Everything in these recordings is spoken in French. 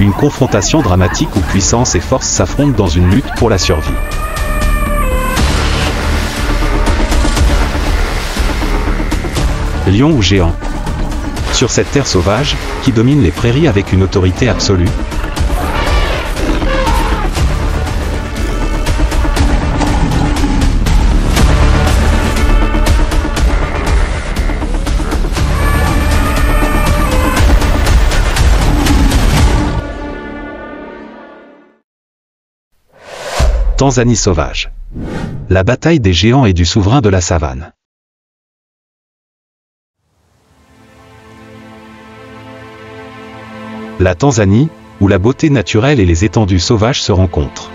Une confrontation dramatique où puissance et force s'affrontent dans une lutte pour la survie. Lion ou géant? Sur cette terre sauvage, qui domine les prairies avec une autorité absolue, Tanzanie sauvage. La bataille des géants et du souverain de la savane. La Tanzanie, où la beauté naturelle et les étendues sauvages se rencontrent.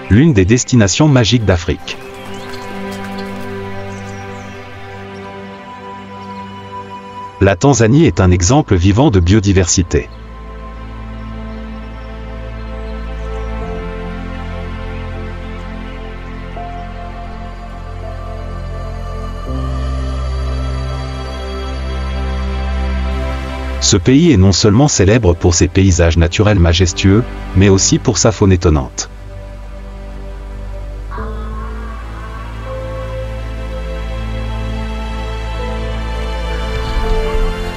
L'une des destinations magiques d'Afrique. La Tanzanie est un exemple vivant de biodiversité. Ce pays est non seulement célèbre pour ses paysages naturels majestueux, mais aussi pour sa faune étonnante.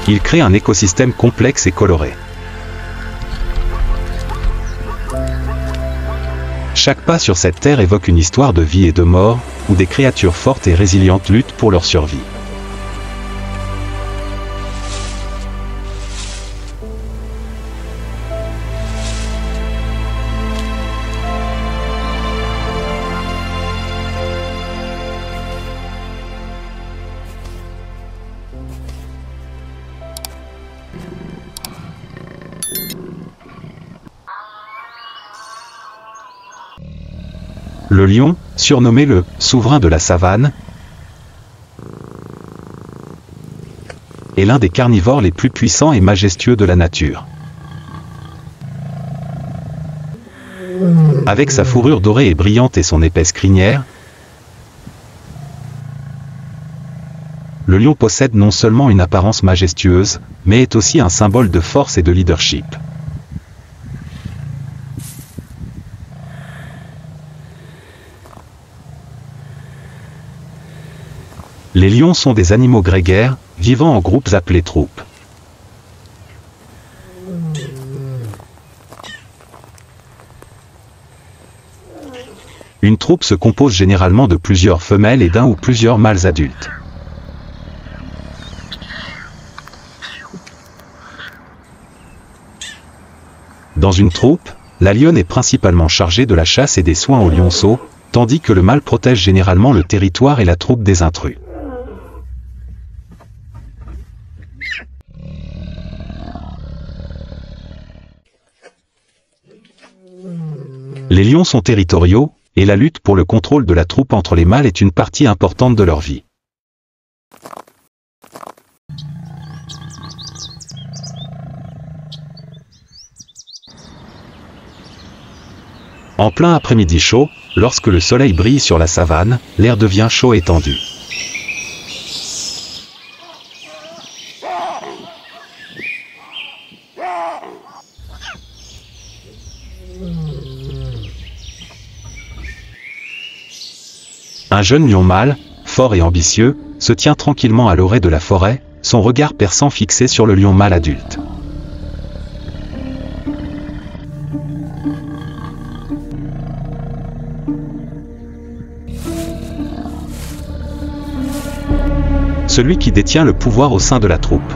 Il crée un écosystème complexe et coloré. Chaque pas sur cette terre évoque une histoire de vie et de mort, où des créatures fortes et résilientes luttent pour leur survie. Le lion, surnommé le « souverain de la savane », est l'un des carnivores les plus puissants et majestueux de la nature. Avec sa fourrure dorée et brillante et son épaisse crinière, le lion possède non seulement une apparence majestueuse, mais est aussi un symbole de force et de leadership. Les lions sont des animaux grégaires, vivant en groupes appelés troupes. Une troupe se compose généralement de plusieurs femelles et d'un ou plusieurs mâles adultes. Dans une troupe, la lionne est principalement chargée de la chasse et des soins aux lionceaux, tandis que le mâle protège généralement le territoire et la troupe des intrus. Les lions sont territoriaux, et la lutte pour le contrôle de la troupe entre les mâles est une partie importante de leur vie. En plein après-midi chaud, lorsque le soleil brille sur la savane, l'air devient chaud et tendu. Un jeune lion mâle, fort et ambitieux, se tient tranquillement à l'orée de la forêt, son regard perçant fixé sur le lion mâle adulte. Celui qui détient le pouvoir au sein de la troupe.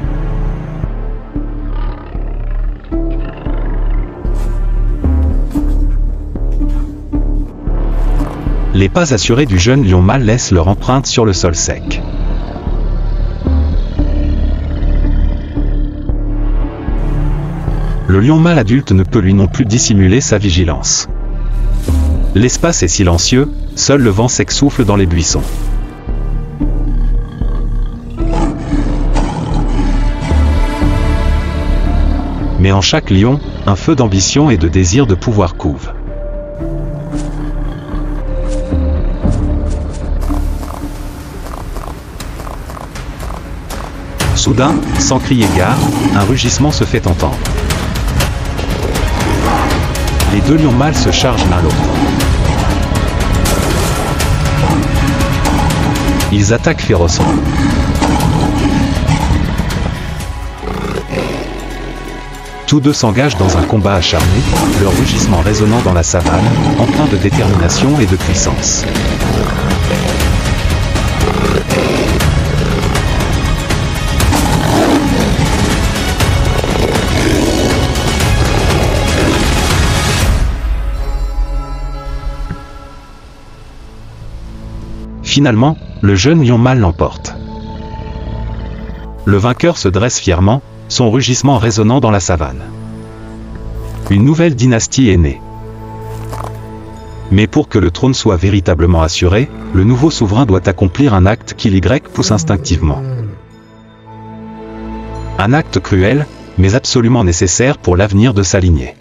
Les pas assurés du jeune lion mâle laissent leur empreinte sur le sol sec. Le lion mâle adulte ne peut lui non plus dissimuler sa vigilance. L'espace est silencieux, seul le vent sec souffle dans les buissons. Mais en chaque lion, un feu d'ambition et de désir de pouvoir couve. Soudain, sans crier gare, un rugissement se fait entendre. Les deux lions mâles se chargent l'un l'autre. Ils attaquent férocement. Tous deux s'engagent dans un combat acharné, leur rugissement résonnant dans la savane, empreint de détermination et de puissance. Finalement, le jeune lion mâle l'emporte. Le vainqueur se dresse fièrement, son rugissement résonnant dans la savane. Une nouvelle dynastie est née. Mais pour que le trône soit véritablement assuré, le nouveau souverain doit accomplir un acte qu'il pousse instinctivement. Un acte cruel, mais absolument nécessaire pour l'avenir de sa lignée.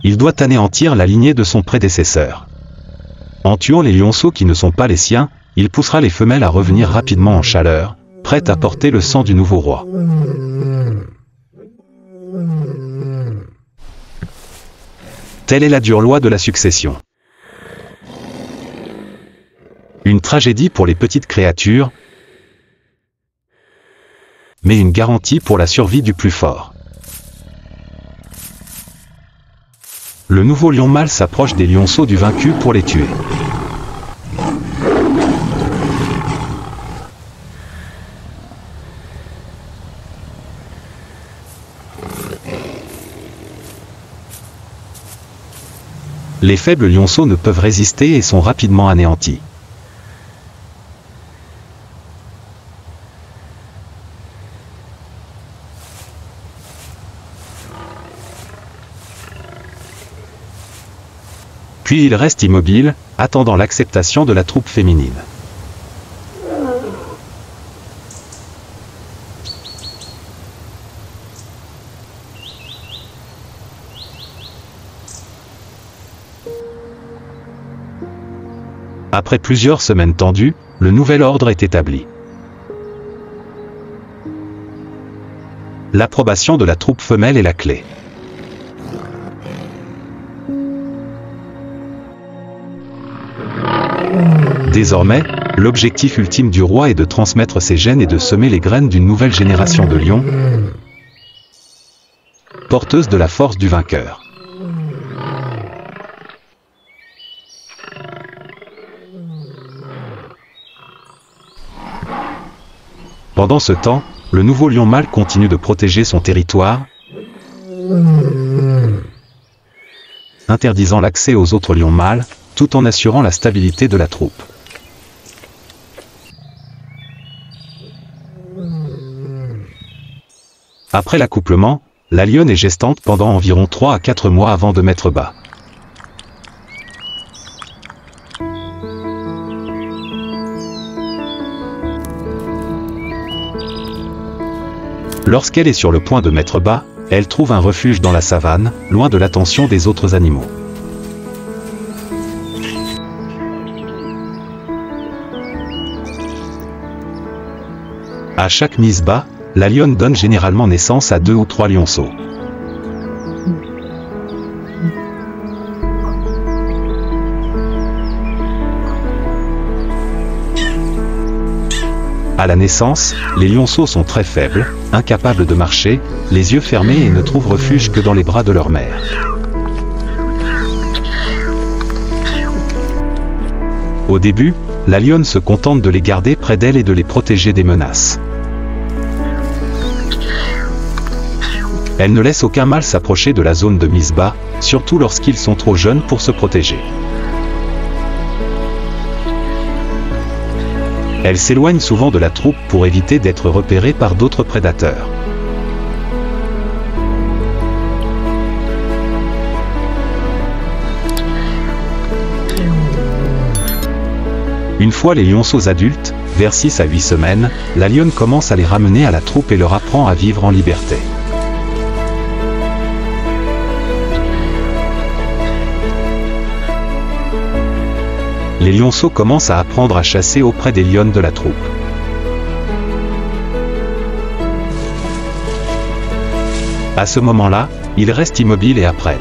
Il doit anéantir la lignée de son prédécesseur. En tuant les lionceaux qui ne sont pas les siens, il poussera les femelles à revenir rapidement en chaleur, prêtes à porter le sang du nouveau roi. Telle est la dure loi de la succession. Une tragédie pour les petites créatures, mais une garantie pour la survie du plus fort. Le nouveau lion mâle s'approche des lionceaux du vaincu pour les tuer. Les faibles lionceaux ne peuvent résister et sont rapidement anéantis. Puis il reste immobile, attendant l'acceptation de la troupe féminine. Après plusieurs semaines tendues, le nouvel ordre est établi. L'approbation de la troupe femelle est la clé. Désormais, l'objectif ultime du roi est de transmettre ses gènes et de semer les graines d'une nouvelle génération de lions, porteuse de la force du vainqueur. Pendant ce temps, le nouveau lion mâle continue de protéger son territoire, interdisant l'accès aux autres lions mâles, tout en assurant la stabilité de la troupe. Après l'accouplement, la lionne est gestante pendant environ 3 à 4 mois avant de mettre bas. Lorsqu'elle est sur le point de mettre bas, elle trouve un refuge dans la savane, loin de l'attention des autres animaux. À chaque mise bas, la lionne donne généralement naissance à 2 ou 3 lionceaux. À la naissance, les lionceaux sont très faibles, incapables de marcher, les yeux fermés et ne trouvent refuge que dans les bras de leur mère. Au début, la lionne se contente de les garder près d'elle et de les protéger des menaces. Elle ne laisse aucun mâle s'approcher de la zone de mise bas, surtout lorsqu'ils sont trop jeunes pour se protéger. Elle s'éloigne souvent de la troupe pour éviter d'être repérée par d'autres prédateurs. Une fois les lionceaux adultes, vers 6 à 8 semaines, la lionne commence à les ramener à la troupe et leur apprend à vivre en liberté. Les lionceaux commencent à apprendre à chasser auprès des lionnes de la troupe. À ce moment-là, ils restent immobiles et apprennent.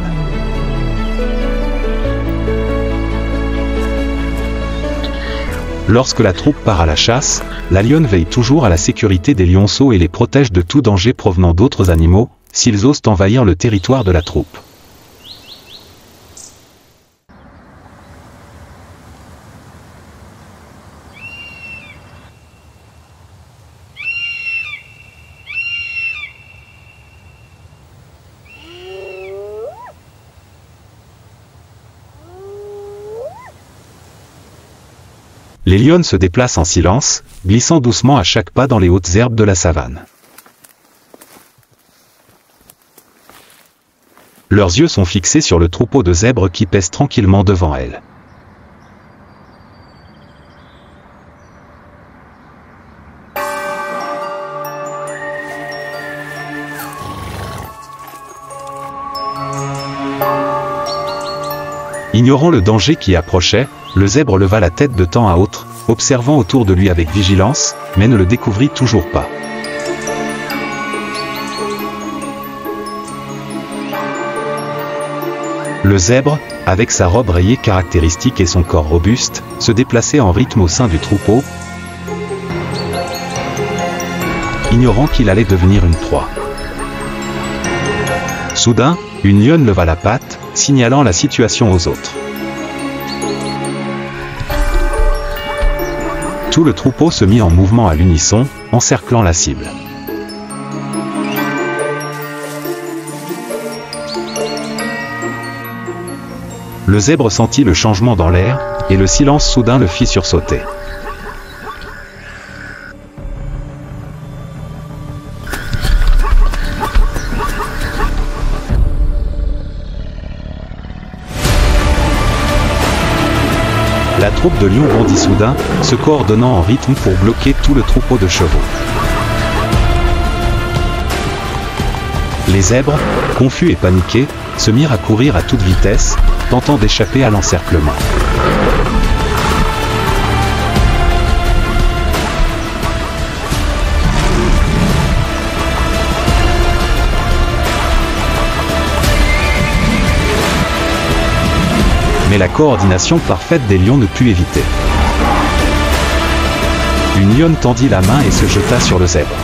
Lorsque la troupe part à la chasse, la lionne veille toujours à la sécurité des lionceaux et les protège de tout danger provenant d'autres animaux, s'ils osent envahir le territoire de la troupe. Les lionnes se déplacent en silence, glissant doucement à chaque pas dans les hautes herbes de la savane. Leurs yeux sont fixés sur le troupeau de zèbres qui pèse tranquillement devant elles. Ignorant le danger qui approchait, le zèbre leva la tête de temps à autre, observant autour de lui avec vigilance, mais ne le découvrit toujours pas. Le zèbre, avec sa robe rayée caractéristique et son corps robuste, se déplaçait en rythme au sein du troupeau, ignorant qu'il allait devenir une proie. Soudain, une lionne leva la patte, signalant la situation aux autres. Tout le troupeau se mit en mouvement à l'unisson, encerclant la cible. Le zèbre sentit le changement dans l'air, et le silence soudain le fit sursauter. La troupe de lions bondit soudain, se coordonnant en rythme pour bloquer tout le troupeau de chevaux. Les zèbres, confus et paniqués, se mirent à courir à toute vitesse, tentant d'échapper à l'encerclement. Mais la coordination parfaite des lions ne put éviter. Une lionne tendit la main et se jeta sur le zèbre.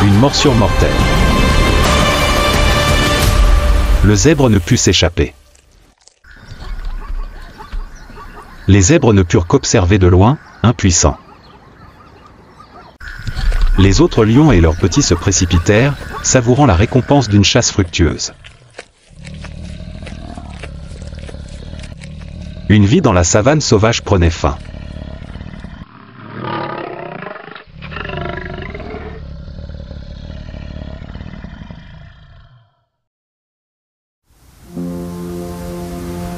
Une morsure mortelle. Le zèbre ne put s'échapper. Les zèbres ne purent qu'observer de loin, impuissants. Les autres lions et leurs petits se précipitèrent, savourant la récompense d'une chasse fructueuse. Une vie dans la savane sauvage prenait fin.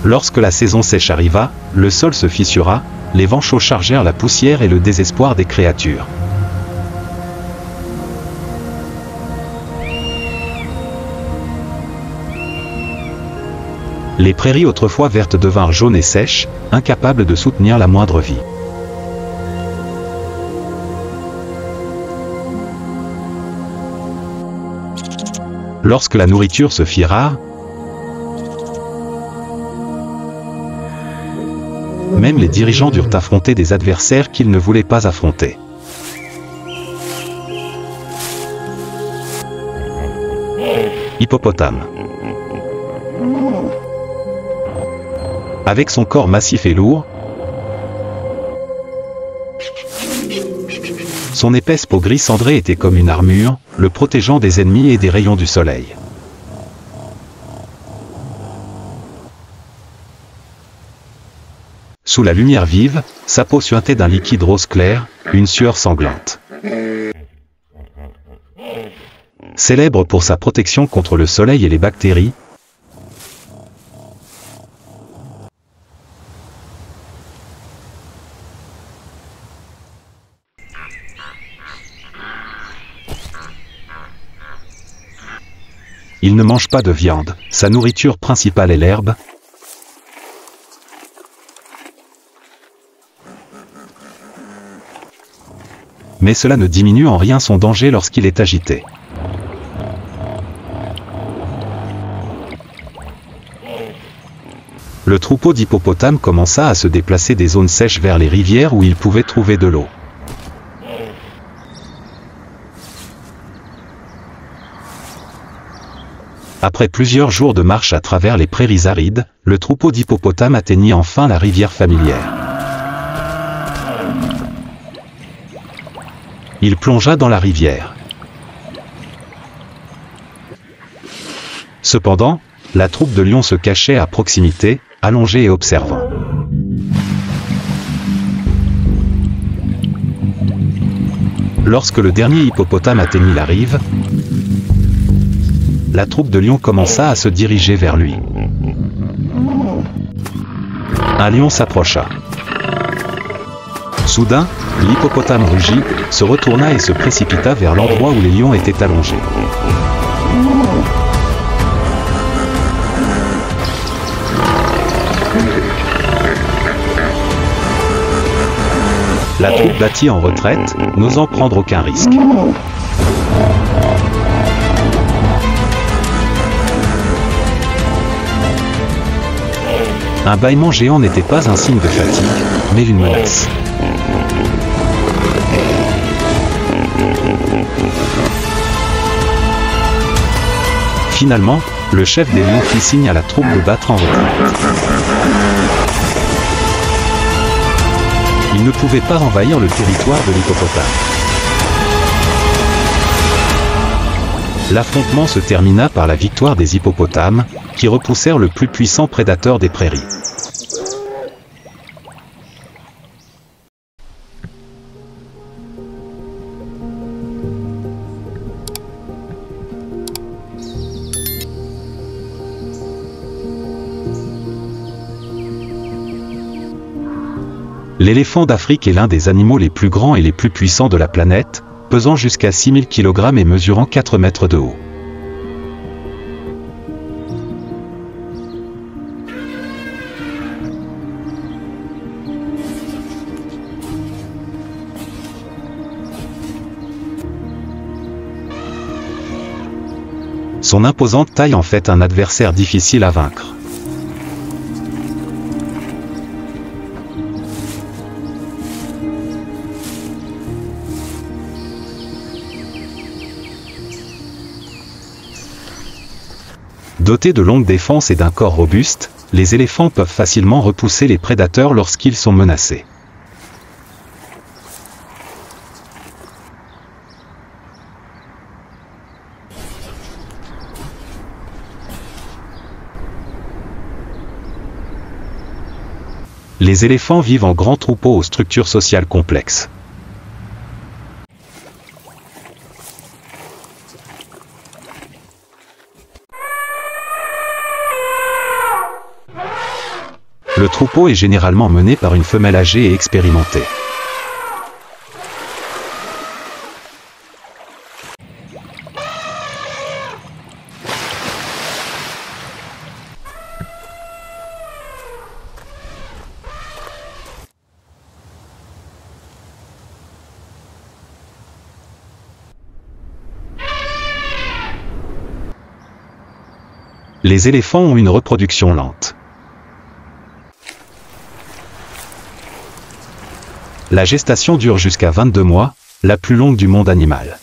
Lorsque la saison sèche arriva, le sol se fissura, les vents chauds chargèrent la poussière et le désespoir des créatures. Les prairies autrefois vertes devinrent jaunes et sèches, incapables de soutenir la moindre vie. Lorsque la nourriture se fit rare, même les dirigeants durent affronter des adversaires qu'ils ne voulaient pas affronter. Hippopotame. Avec son corps massif et lourd, son épaisse peau gris cendré était comme une armure, le protégeant des ennemis et des rayons du soleil. Sous la lumière vive, sa peau suintait d'un liquide rose clair, une sueur sanglante. Célèbre pour sa protection contre le soleil et les bactéries, il ne mange pas de viande, sa nourriture principale est l'herbe. Mais cela ne diminue en rien son danger lorsqu'il est agité. Le troupeau d'hippopotames commença à se déplacer des zones sèches vers les rivières où ils pouvaient trouver de l'eau. Après plusieurs jours de marche à travers les prairies arides, le troupeau d'hippopotames atteignit enfin la rivière familière. Il plongea dans la rivière. Cependant, la troupe de lions se cachait à proximité, allongée et observant. Lorsque le dernier hippopotame atteignit la rive, la troupe de lions commença à se diriger vers lui. Un lion s'approcha. Soudain, l'hippopotame rugit, se retourna et se précipita vers l'endroit où les lions étaient allongés. La troupe battit en retraite, n'osant prendre aucun risque. Un bâillement géant n'était pas un signe de fatigue, mais une menace. Finalement, le chef des lions fit signe à la troupe de battre en retraite. Il ne pouvait pas envahir le territoire de l'hippopotame. L'affrontement se termina par la victoire des hippopotames, qui repoussèrent le plus puissant prédateur des prairies. L'éléphant d'Afrique est l'un des animaux les plus grands et les plus puissants de la planète, pesant jusqu'à 6000 kg et mesurant 4 mètres de haut. Son imposante taille en fait un adversaire difficile à vaincre. Dotés de longues défenses et d'un corps robuste, les éléphants peuvent facilement repousser les prédateurs lorsqu'ils sont menacés. Les éléphants vivent en grands troupeaux aux structures sociales complexes. Le troupeau est généralement mené par une femelle âgée et expérimentée. Les éléphants ont une reproduction lente. La gestation dure jusqu'à 22 mois, la plus longue du monde animal.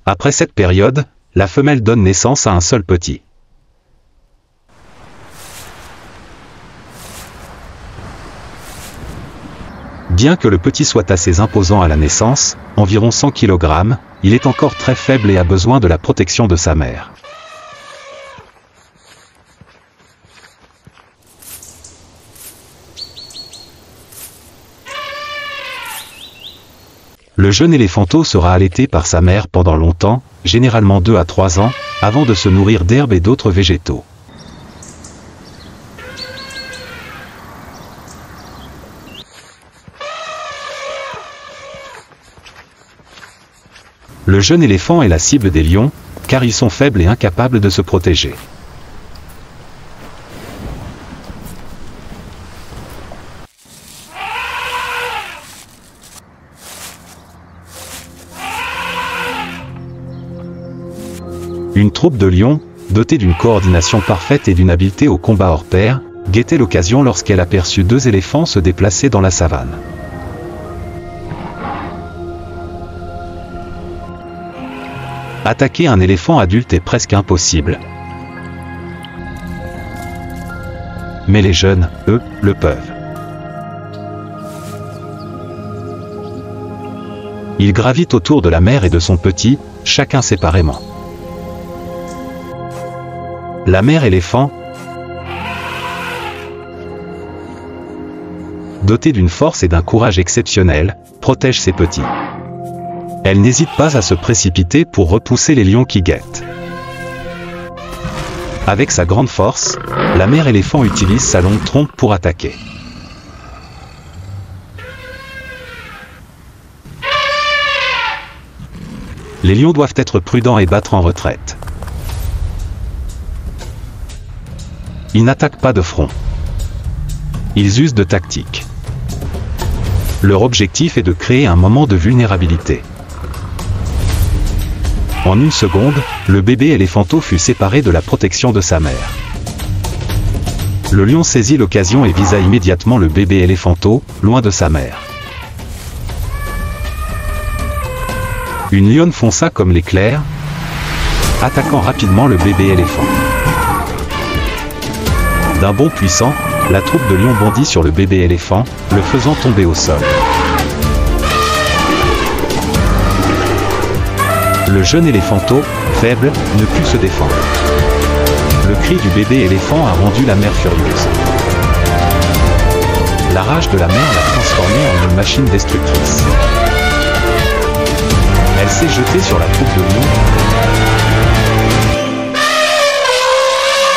Après cette période, la femelle donne naissance à un seul petit. Bien que le petit soit assez imposant à la naissance, environ 100 kg, il est encore très faible et a besoin de la protection de sa mère. Le jeune éléphanteau sera allaité par sa mère pendant longtemps, généralement 2 à 3 ans, avant de se nourrir d'herbes et d'autres végétaux. Le jeune éléphant est la cible des lions, car ils sont faibles et incapables de se protéger. Une troupe de lions, dotée d'une coordination parfaite et d'une habileté au combat hors pair, guettait l'occasion lorsqu'elle aperçut 2 éléphants se déplacer dans la savane. Attaquer un éléphant adulte est presque impossible. Mais les jeunes, eux, le peuvent. Ils gravitent autour de la mère et de son petit, chacun séparément. La mère éléphant, dotée d'une force et d'un courage exceptionnels, protège ses petits. Elle n'hésite pas à se précipiter pour repousser les lions qui guettent. Avec sa grande force, la mère éléphant utilise sa longue trompe pour attaquer. Les lions doivent être prudents et battre en retraite. Ils n'attaquent pas de front. Ils usent de tactique. Leur objectif est de créer un moment de vulnérabilité. En une seconde, le bébé éléphanto fut séparé de la protection de sa mère. Le lion saisit l'occasion et visa immédiatement le bébé éléphanto, loin de sa mère. Une lionne fonça comme l'éclair, attaquant rapidement le bébé éléphant. D'un bond puissant, la troupe de lions bondit sur le bébé éléphant, le faisant tomber au sol. Le jeune éléphanto, faible, ne put se défendre. Le cri du bébé éléphant a rendu la mère furieuse. La rage de la mère l'a transformée en une machine destructrice. Elle s'est jetée sur la troupe de lions.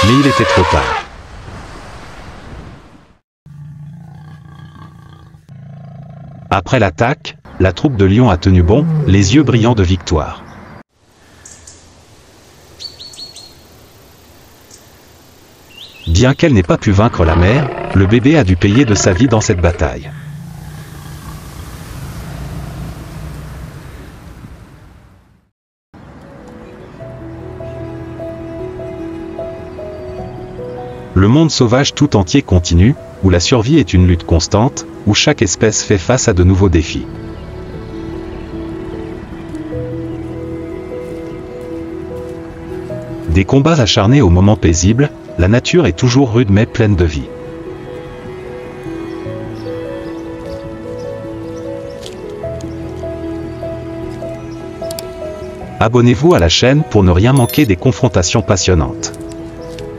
Mais il était trop tard. Après l'attaque, la troupe de lions a tenu bon, les yeux brillants de victoire. Bien qu'elle n'ait pas pu vaincre la mère, le bébé a dû payer de sa vie dans cette bataille. Le monde sauvage tout entier continue, où la survie est une lutte constante, où chaque espèce fait face à de nouveaux défis. Des combats acharnés aux moments paisibles, la nature est toujours rude mais pleine de vie. Abonnez-vous à la chaîne pour ne rien manquer des confrontations passionnantes.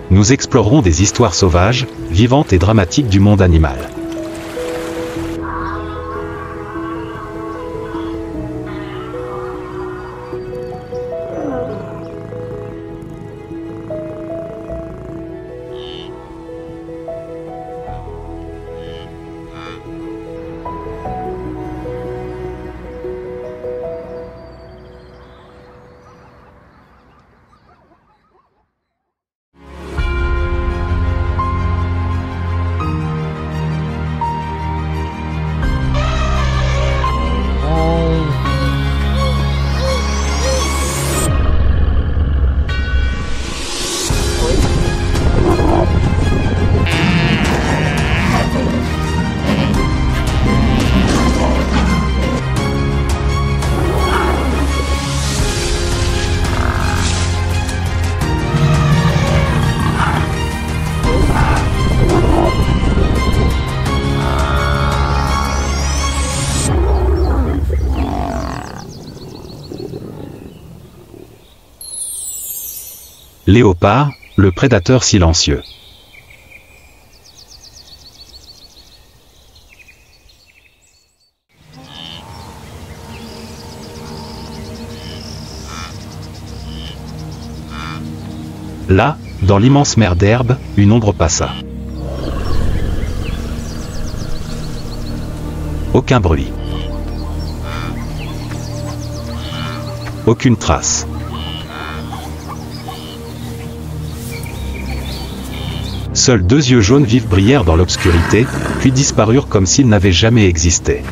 Nous explorerons des histoires sauvages, vivantes et dramatiques du monde animal. Léopard, le prédateur silencieux. Là, dans l'immense mer d'herbe, une ombre passa. Aucun bruit. Aucune trace. Seuls 2 yeux jaunes vifs brillèrent dans l'obscurité, puis disparurent comme s'ils n'avaient jamais existé.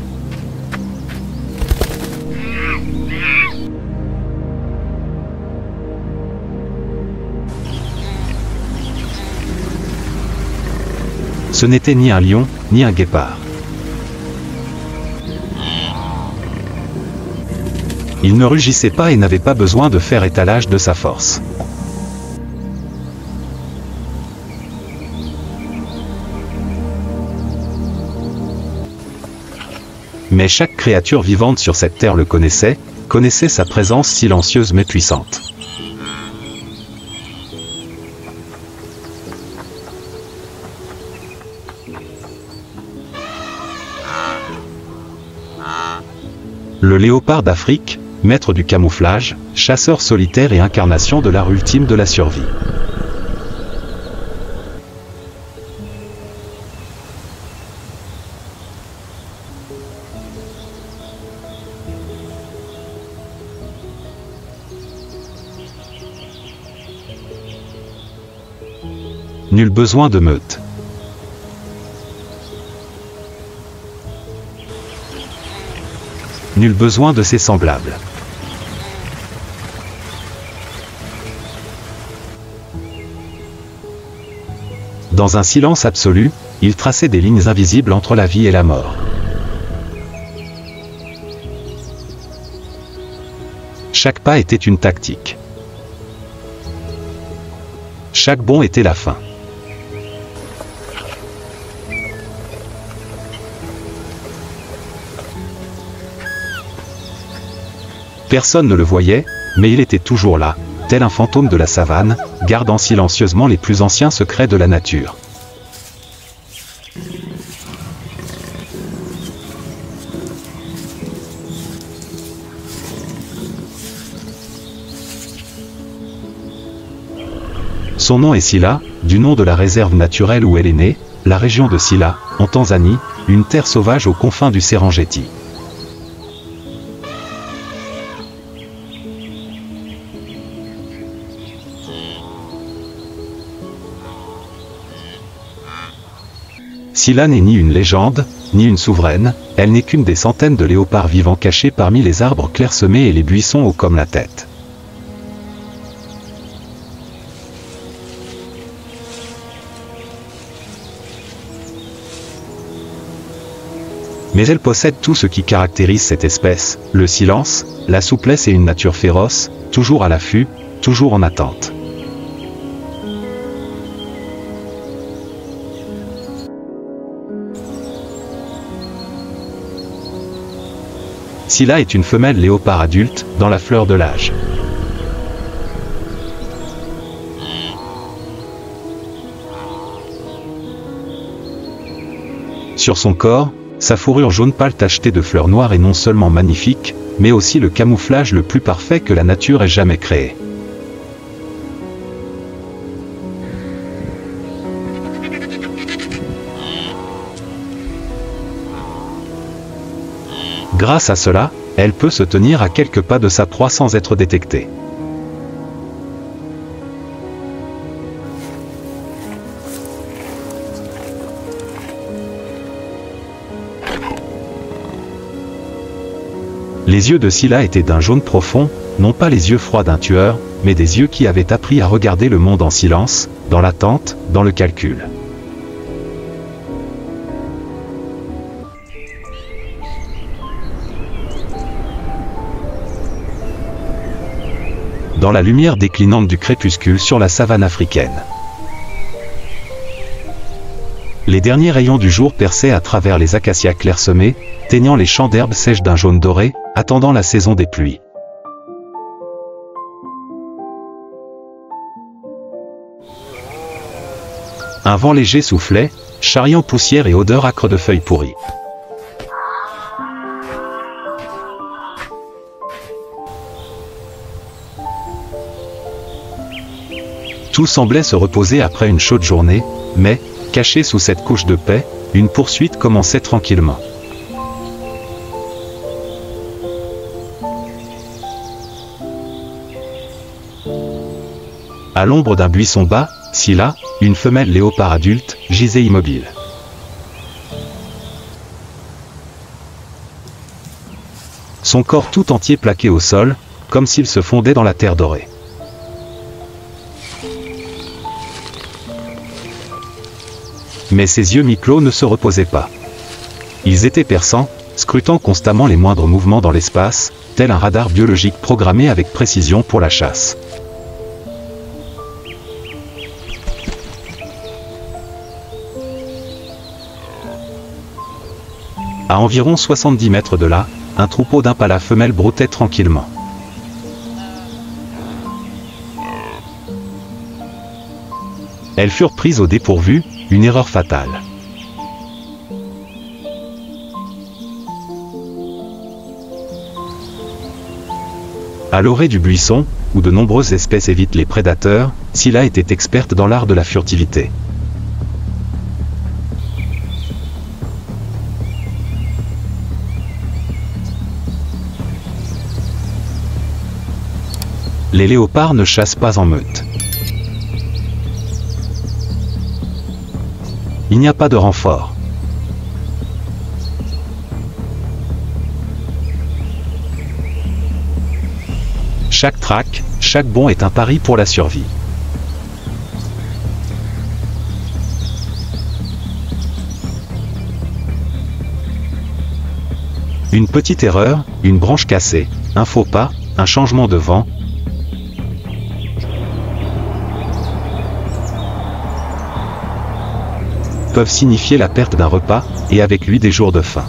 Ce n'était ni un lion, ni un guépard. Il ne rugissait pas et n'avait pas besoin de faire étalage de sa force. Mais chaque créature vivante sur cette terre le connaissait sa présence silencieuse mais puissante. Le léopard d'Afrique, maître du camouflage, chasseur solitaire et incarnation de l'art ultime de la survie. Nul besoin de meute. Nul besoin de ses semblables. Dans un silence absolu, il traçait des lignes invisibles entre la vie et la mort. Chaque pas était une tactique. Chaque bond était la fin. Personne ne le voyait, mais il était toujours là, tel un fantôme de la savane, gardant silencieusement les plus anciens secrets de la nature. Son nom est Sila, du nom de la réserve naturelle où elle est née, la région de Sila, en Tanzanie, une terre sauvage aux confins du Serengeti. Sila n'est ni une légende, ni une souveraine, elle n'est qu'une des centaines de léopards vivants cachés parmi les arbres clairsemés et les buissons hauts comme la tête. Mais elle possède tout ce qui caractérise cette espèce, le silence, la souplesse et une nature féroce, toujours à l'affût, toujours en attente. Sila est une femelle léopard adulte, dans la fleur de l'âge. Sur son corps, sa fourrure jaune pâle tachetée de fleurs noires est non seulement magnifique, mais aussi le camouflage le plus parfait que la nature ait jamais créé. Grâce à cela, elle peut se tenir à quelques pas de sa proie sans être détectée. Les yeux de Sila étaient d'un jaune profond, non pas les yeux froids d'un tueur, mais des yeux qui avaient appris à regarder le monde en silence, dans l'attente, dans le calcul. Dans la lumière déclinante du crépuscule sur la savane africaine. Les derniers rayons du jour perçaient à travers les acacias clairsemés, teignant les champs d'herbes sèches d'un jaune doré, attendant la saison des pluies. Un vent léger soufflait, charriant poussière et odeur âcre de feuilles pourries. Tout semblait se reposer après une chaude journée, mais, caché sous cette couche de paix, une poursuite commençait tranquillement. À l'ombre d'un buisson bas, Sila, une femelle léopard adulte, gisait immobile. Son corps tout entier plaqué au sol, comme s'il se fondait dans la terre dorée. Mais ses yeux mi-clos ne se reposaient pas. Ils étaient perçants, scrutant constamment les moindres mouvements dans l'espace, tel un radar biologique programmé avec précision pour la chasse. À environ 70 mètres de là, un troupeau d'impalas femelles broutait tranquillement. Elles furent prises au dépourvu, une erreur fatale. À l'orée du buisson, où de nombreuses espèces évitent les prédateurs, Scylla était experte dans l'art de la furtivité. Les léopards ne chassent pas en meute. Il n'y a pas de renfort. Chaque traque, chaque bond est un pari pour la survie. Une petite erreur, une branche cassée, un faux pas, un changement de vent, peuvent signifier la perte d'un repas, et avec lui des jours de faim.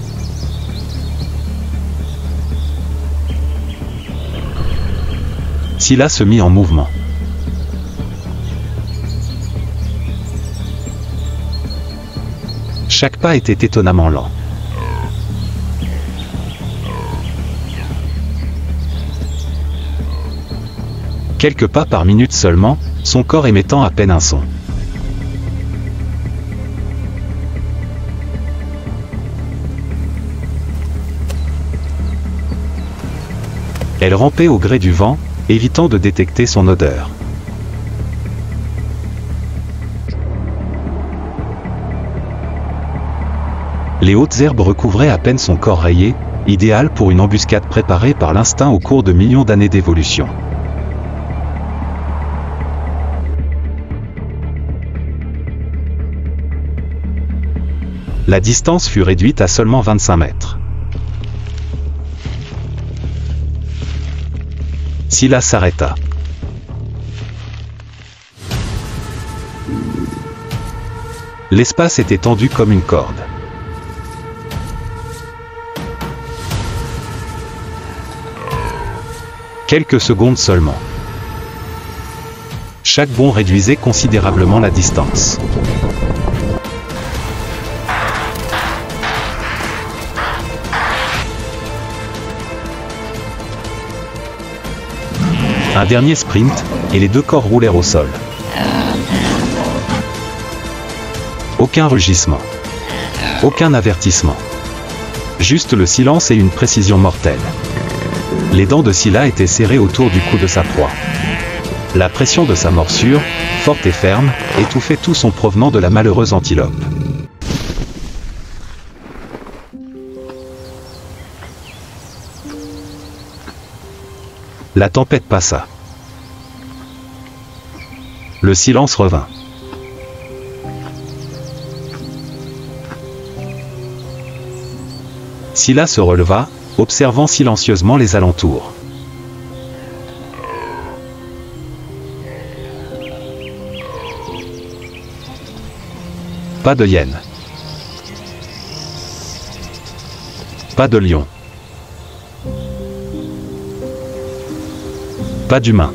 Scylla se mit en mouvement. Chaque pas était étonnamment lent. Quelques pas par minute seulement, son corps émettant à peine un son. Elle rampait au gré du vent, évitant de détecter son odeur. Les hautes herbes recouvraient à peine son corps rayé, idéal pour une embuscade préparée par l'instinct au cours de millions d'années d'évolution. La distance fut réduite à seulement 25 mètres. Scylla s'arrêta. L'espace était tendu comme une corde. Quelques secondes seulement. Chaque bond réduisait considérablement la distance. Un dernier sprint, et les deux corps roulèrent au sol. Aucun rugissement. Aucun avertissement. Juste le silence et une précision mortelle. Les dents de Scylla étaient serrées autour du cou de sa proie. La pression de sa morsure, forte et ferme, étouffait tout son provenant de la malheureuse antilope. La tempête passa. Le silence revint. Scylla se releva, observant silencieusement les alentours. Pas de hyène. Pas de lion. Pas d'humain.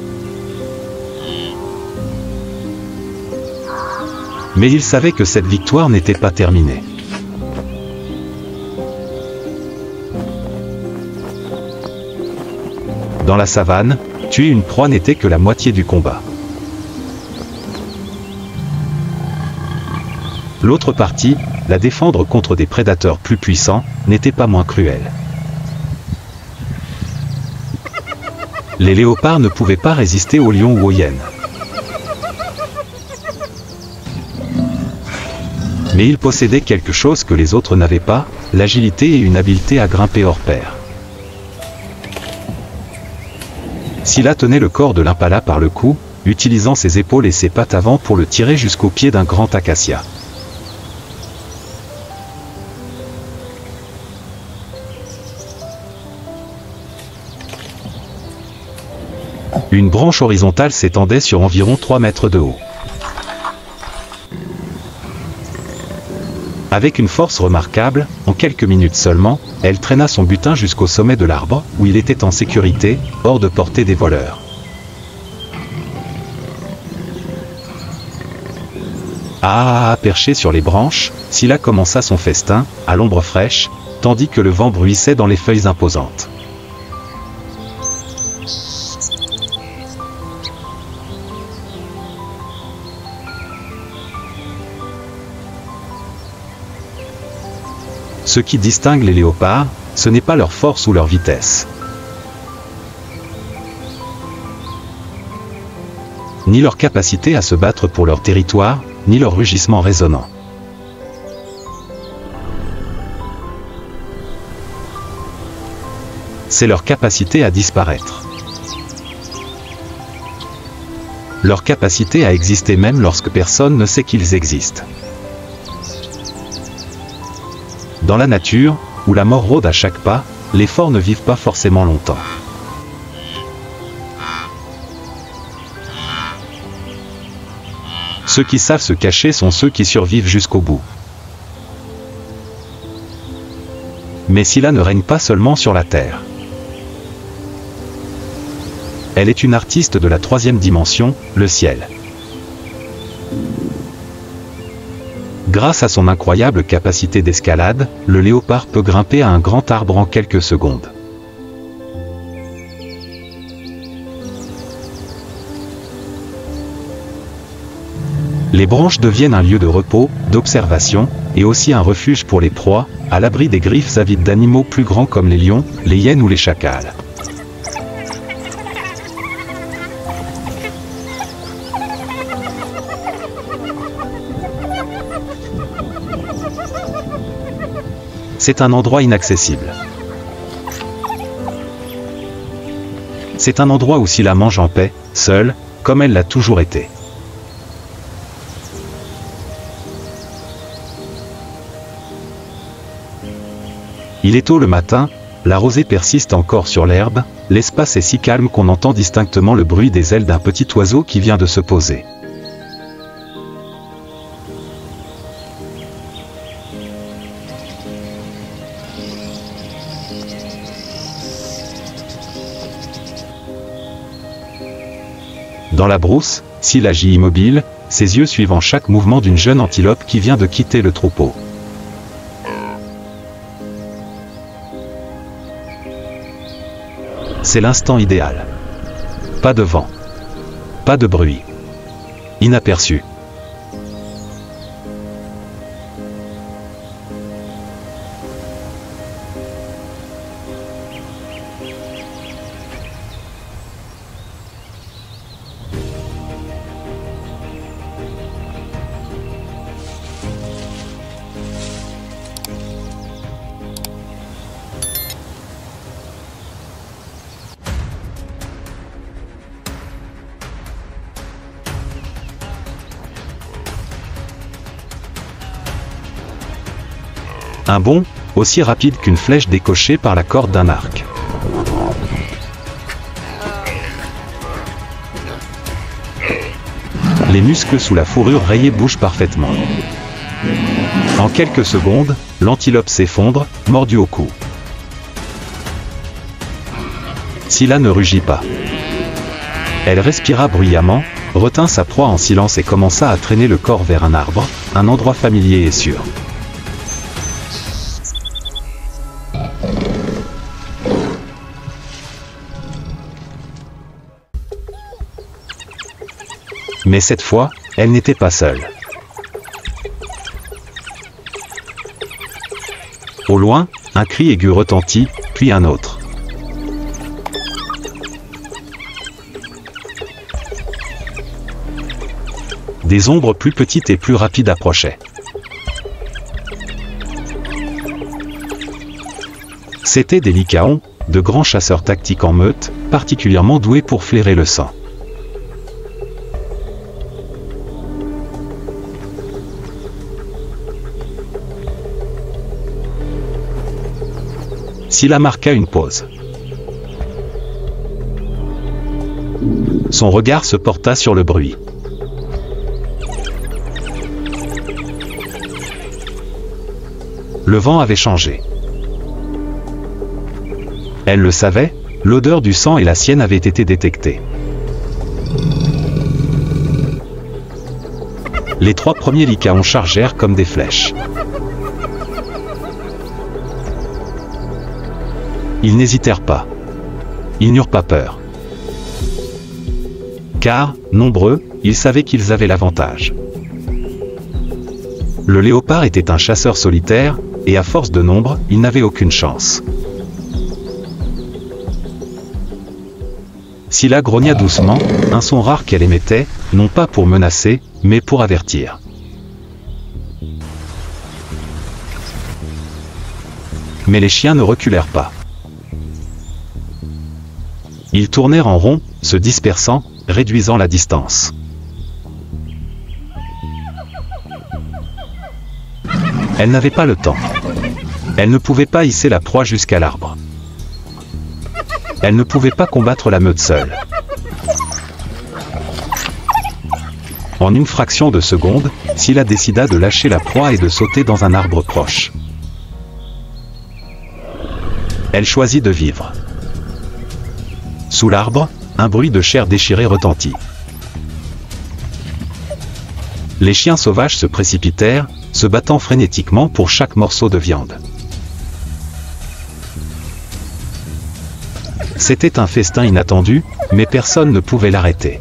Mais il savait que cette victoire n'était pas terminée. Dans la savane, tuer une proie n'était que la moitié du combat. L'autre partie, la défendre contre des prédateurs plus puissants, n'était pas moins cruelle. Les léopards ne pouvaient pas résister aux lions ou aux hyènes. Mais ils possédaient quelque chose que les autres n'avaient pas, l'agilité et une habileté à grimper hors pair. Scylla tenait le corps de l'impala par le cou, utilisant ses épaules et ses pattes avant pour le tirer jusqu'au pied d'un grand acacia. Une branche horizontale s'étendait sur environ 3 mètres de haut. Avec une force remarquable, en quelques minutes seulement, elle traîna son butin jusqu'au sommet de l'arbre, où il était en sécurité, hors de portée des voleurs. Perché sur les branches, Scylla commença son festin, à l'ombre fraîche, tandis que le vent bruissait dans les feuilles imposantes. Ce qui distingue les léopards, ce n'est pas leur force ou leur vitesse, ni leur capacité à se battre pour leur territoire, ni leur rugissement résonnant. C'est leur capacité à disparaître. Leur capacité à exister même lorsque personne ne sait qu'ils existent. Dans la nature, où la mort rôde à chaque pas, les forts ne vivent pas forcément longtemps. Ceux qui savent se cacher sont ceux qui survivent jusqu'au bout. Mais Scylla ne règne pas seulement sur la Terre. Elle est une artiste de la 3e dimension, le ciel. Grâce à son incroyable capacité d'escalade, le léopard peut grimper à un grand arbre en quelques secondes. Les branches deviennent un lieu de repos, d'observation, et aussi un refuge pour les proies, à l'abri des griffes avides d'animaux plus grands comme les lions, les hyènes ou les chacals. C'est un endroit inaccessible. C'est un endroit où Scylla mange en paix, seule, comme elle l'a toujours été. Il est tôt le matin, la rosée persiste encore sur l'herbe, l'espace est si calme qu'on entend distinctement le bruit des ailes d'un petit oiseau qui vient de se poser. Dans la brousse, Scylla agit immobile, ses yeux suivant chaque mouvement d'une jeune antilope qui vient de quitter le troupeau. C'est l'instant idéal. Pas de vent. Pas de bruit. Inaperçu. Un bond, aussi rapide qu'une flèche décochée par la corde d'un arc. Les muscles sous la fourrure rayée bougent parfaitement. En quelques secondes, l'antilope s'effondre, mordue au cou. Scylla ne rugit pas. Elle respira bruyamment, retint sa proie en silence et commença à traîner le corps vers un arbre, un endroit familier et sûr. Mais cette fois, elle n'était pas seule. Au loin, un cri aigu retentit, puis un autre. Des ombres plus petites et plus rapides approchaient. C'étaient des lycaons, de grands chasseurs tactiques en meute, particulièrement doués pour flairer le sang. Scylla marqua une pause. Son regard se porta sur le bruit. Le vent avait changé. Elle le savait, l'odeur du sang et la sienne avaient été détectées. Les 3 premiers lycaons chargèrent comme des flèches. Ils n'hésitèrent pas. Ils n'eurent pas peur. Car, nombreux, ils savaient qu'ils avaient l'avantage. Le léopard était un chasseur solitaire, et à force de nombre, il n'avait aucune chance. Scylla grogna doucement, un son rare qu'elle émettait, non pas pour menacer, mais pour avertir. Mais les chiens ne reculèrent pas. Ils tournèrent en rond, se dispersant, réduisant la distance. Elle n'avait pas le temps. Elle ne pouvait pas hisser la proie jusqu'à l'arbre. Elle ne pouvait pas combattre la meute seule. En une fraction de seconde, Scylla décida de lâcher la proie et de sauter dans un arbre proche. Elle choisit de vivre. Sous l'arbre, un bruit de chair déchirée retentit. Les chiens sauvages se précipitèrent, se battant frénétiquement pour chaque morceau de viande. C'était un festin inattendu, mais personne ne pouvait l'arrêter.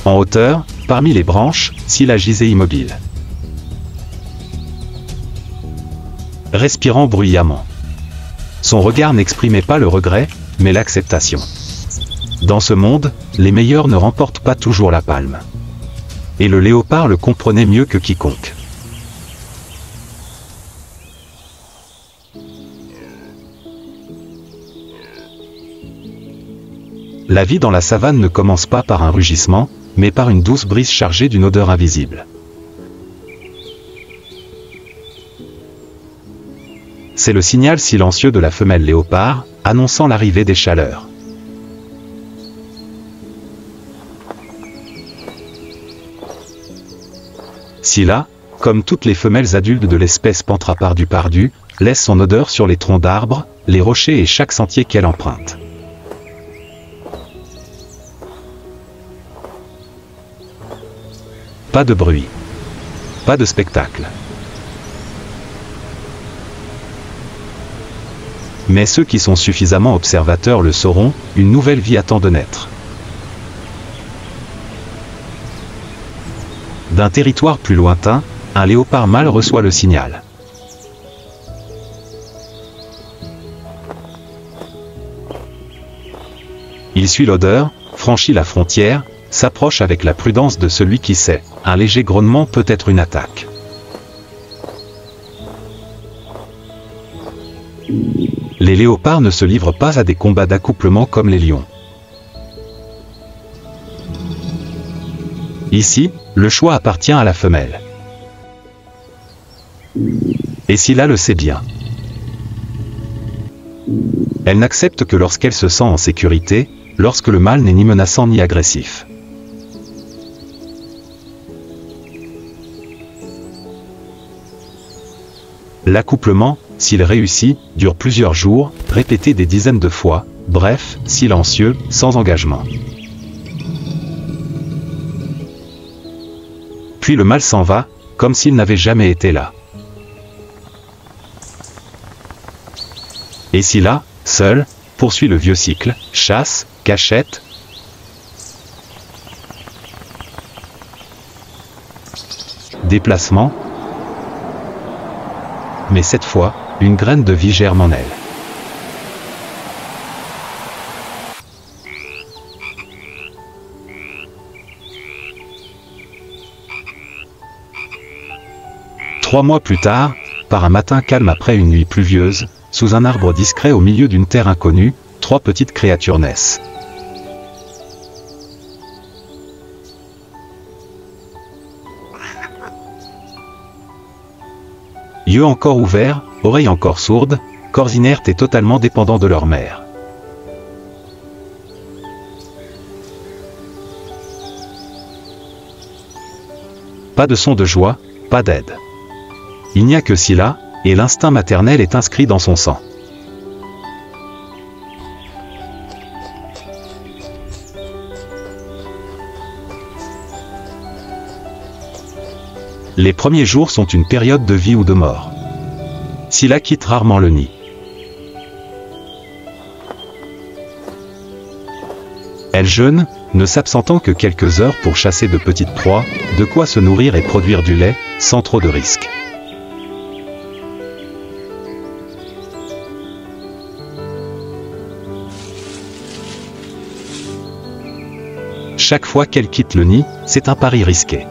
En hauteur, parmi les branches, Scylla gisait immobile, respirant bruyamment. Son regard n'exprimait pas le regret, mais l'acceptation. Dans ce monde, les meilleurs ne remportent pas toujours la palme. Et le léopard le comprenait mieux que quiconque. La vie dans la savane ne commence pas par un rugissement, mais par une douce brise chargée d'une odeur invisible. C'est le signal silencieux de la femelle léopard, annonçant l'arrivée des chaleurs. Scylla, comme toutes les femelles adultes de l'espèce Panthrapardu du Pardu, laisse son odeur sur les troncs d'arbres, les rochers et chaque sentier qu'elle emprunte. Pas de bruit. Pas de spectacle. Mais ceux qui sont suffisamment observateurs le sauront, une nouvelle vie attend de naître. D'un territoire plus lointain, un léopard mâle reçoit le signal. Il suit l'odeur, franchit la frontière, s'approche avec la prudence de celui qui sait, un léger grognement peut être une attaque. Les léopards ne se livrent pas à des combats d'accouplement comme les lions. Ici, le choix appartient à la femelle. Et Scylla le sait bien. Elle n'accepte que lorsqu'elle se sent en sécurité, lorsque le mâle n'est ni menaçant ni agressif. L'accouplement, s'il réussit, dure plusieurs jours, répété des dizaines de fois, bref, silencieux, sans engagement. Puis le mâle s'en va, comme s'il n'avait jamais été là. Et Scylla, seule, poursuit le vieux cycle, chasse, cachette, déplacement, mais cette fois, une graine de vie germe en elle. Trois mois plus tard, par un matin calme après une nuit pluvieuse, sous un arbre discret au milieu d'une terre inconnue, 3 petites créatures naissent. Yeux encore ouverts, oreilles encore sourdes, corps inertes et totalement dépendants de leur mère. Pas de son de joie, pas d'aide. Il n'y a que Scylla, et l'instinct maternel est inscrit dans son sang. Les premiers jours sont une période de vie ou de mort. Scylla quitte rarement le nid. Elle jeûne, ne s'absentant que quelques heures pour chasser de petites proies, de quoi se nourrir et produire du lait, sans trop de risques. Chaque fois qu'elle quitte le nid, c'est un pari risqué.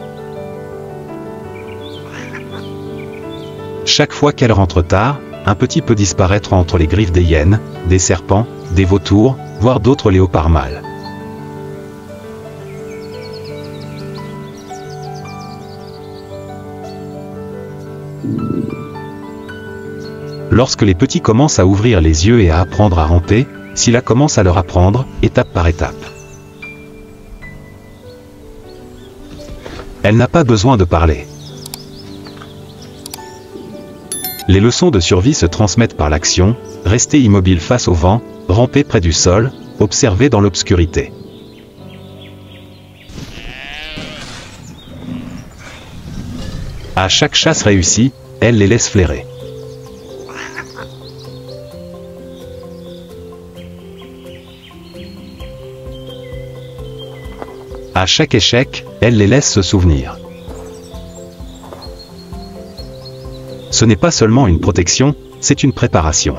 Chaque fois qu'elle rentre tard, un petit peut disparaître entre les griffes des hyènes, des serpents, des vautours, voire d'autres léopards mâles. Lorsque les petits commencent à ouvrir les yeux et à apprendre à ramper, Scylla commence à leur apprendre, étape par étape. Elle n'a pas besoin de parler. Les leçons de survie se transmettent par l'action, rester immobile face au vent, ramper près du sol, observer dans l'obscurité. À chaque chasse réussie, elle les laisse flairer. À chaque échec, elle les laisse se souvenir. Ce n'est pas seulement une protection, c'est une préparation.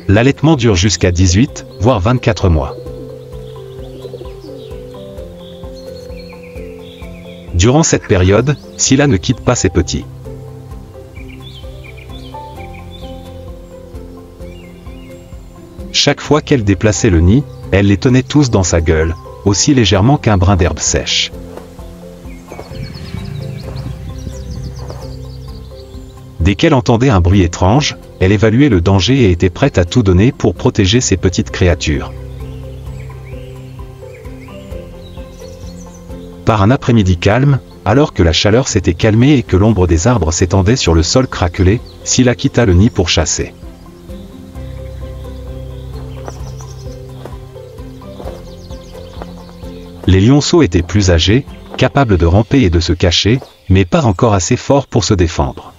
L'allaitement dure jusqu'à 18, voire 24 mois. Durant cette période, Scylla ne quitte pas ses petits. Chaque fois qu'elle déplaçait le nid, elle les tenait tous dans sa gueule, aussi légèrement qu'un brin d'herbe sèche. Dès qu'elle entendait un bruit étrange, elle évaluait le danger et était prête à tout donner pour protéger ses petites créatures. Par un après-midi calme, alors que la chaleur s'était calmée et que l'ombre des arbres s'étendait sur le sol craquelé, Scylla quitta le nid pour chasser. Les lionceaux étaient plus âgés, capables de ramper et de se cacher, mais pas encore assez forts pour se défendre.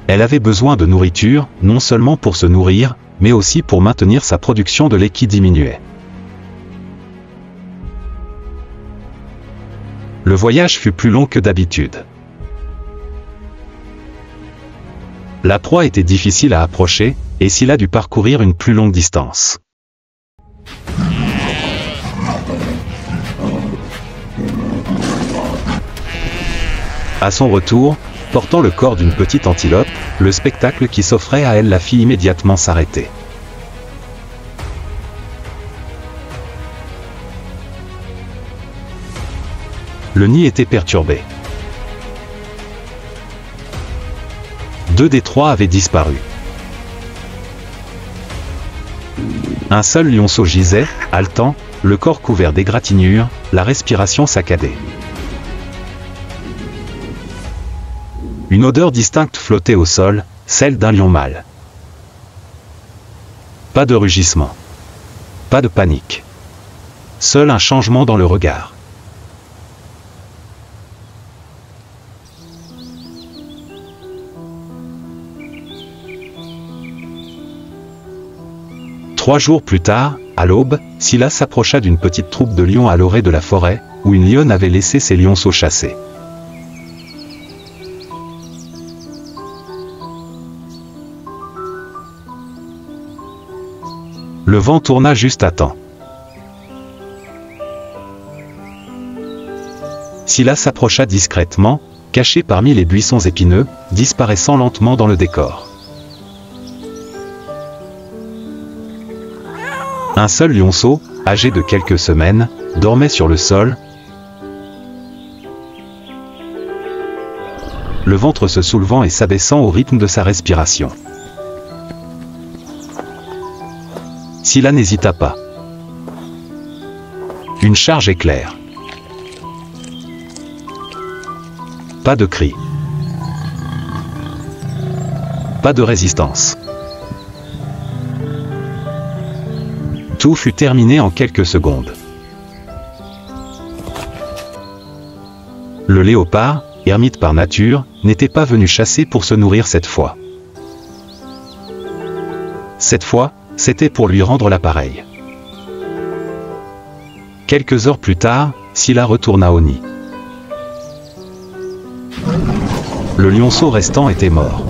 Elle avait besoin de nourriture, non seulement pour se nourrir, mais aussi pour maintenir sa production de lait qui diminuait. Le voyage fut plus long que d'habitude. La proie était difficile à approcher, et Scylla dut parcourir une plus longue distance. À son retour, portant le corps d'une petite antilope, le spectacle qui s'offrait à elle la fit immédiatement s'arrêter. Le nid était perturbé. 2 des 3 avaient disparu. Un seul lionceau gisait, haletant, le corps couvert d'égratignures, la respiration saccadée. Une odeur distincte flottait au sol, celle d'un lion mâle. Pas de rugissement. Pas de panique. Seul un changement dans le regard. Trois jours plus tard, à l'aube, Scylla s'approcha d'une petite troupe de lions à l'orée de la forêt, où une lionne avait laissé ses lionceaux chasser. Le vent tourna juste à temps. Scylla s'approcha discrètement, cachée parmi les buissons épineux, disparaissant lentement dans le décor. Un seul lionceau, âgé de quelques semaines, dormait sur le sol, le ventre se soulevant et s'abaissant au rythme de sa respiration. Scylla n'hésita pas. Une charge éclair. Pas de cri. Pas de résistance. Tout fut terminé en quelques secondes. Le léopard, ermite par nature, n'était pas venu chasser pour se nourrir cette fois. Cette fois, c'était pour lui rendre l'appareil. Quelques heures plus tard, Scylla retourna au nid. Le lionceau restant était mort.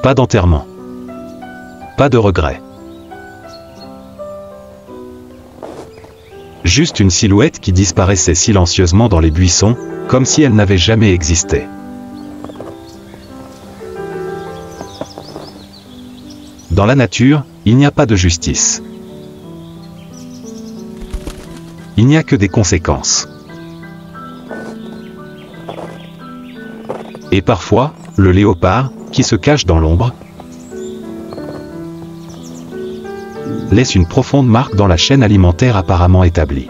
Pas d'enterrement. Pas de regret. Juste une silhouette qui disparaissait silencieusement dans les buissons, comme si elle n'avait jamais existé. Dans la nature, il n'y a pas de justice. Il n'y a que des conséquences. Et parfois, le léopard, qui se cache dans l'ombre, laisse une profonde marque dans la chaîne alimentaire apparemment établie.